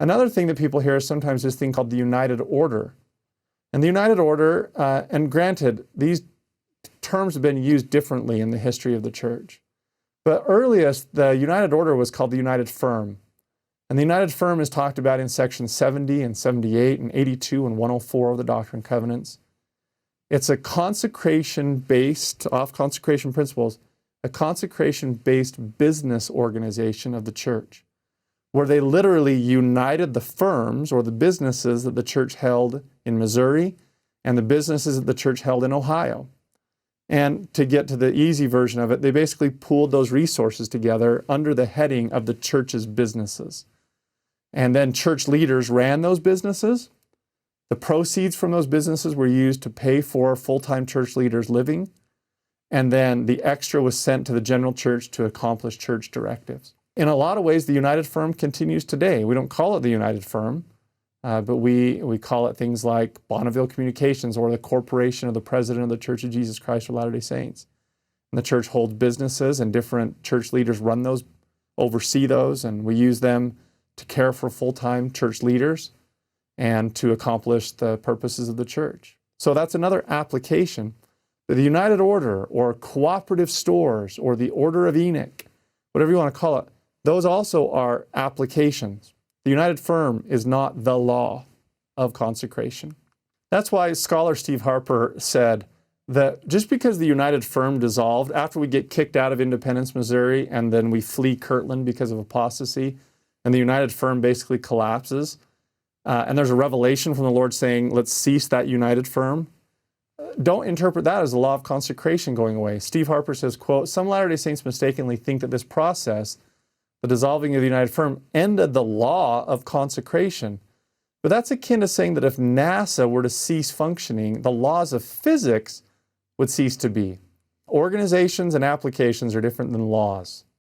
Another thing that people hear is sometimes this thing called the United Order. And the United Order, and granted, these terms have been used differently in the history of the church. But earliest, the United Order was called the United Firm. And the United Firm is talked about in section 70 and 78 and 82 and 104 of the Doctrine and Covenants. It's a consecration-based, off consecration principles, a consecration-based business organization of the church, where they literally united the firms or the businesses that the church held in Missouri and the businesses that the church held in Ohio. And to get to the easy version of it, they basically pooled those resources together under the heading of the church's businesses. And then church leaders ran those businesses. The proceeds from those businesses were used to pay for full-time church leaders living. And then the extra was sent to the general church to accomplish church directives. In a lot of ways, the United Firm continues today. We don't call it the United Firm, but we call it things like Bonneville Communications or the Corporation of the President of the Church of Jesus Christ of Latter-day Saints. And the church holds businesses, and different church leaders run those, oversee those, and we use them to care for full-time church leaders and to accomplish the purposes of the church. So that's another application. The United Order or cooperative stores or the Order of Enoch, whatever you want to call it, those also are applications. The United Firm is not the law of consecration. That's why scholar Steve Harper said that just because the United Firm dissolved after we get kicked out of Independence, Missouri, and then we flee Kirtland because of apostasy, and the United Firm basically collapses, and there's a revelation from the Lord saying, let's cease that United Firm, don't interpret that as the law of consecration going away. Steve Harper says, quote, some Latter-day Saints mistakenly think that this process, the dissolving of the United Firm, ended the law of consecration. But that's akin to saying that if NASA were to cease functioning, the laws of physics would cease to be. Organizations and applications are different than laws.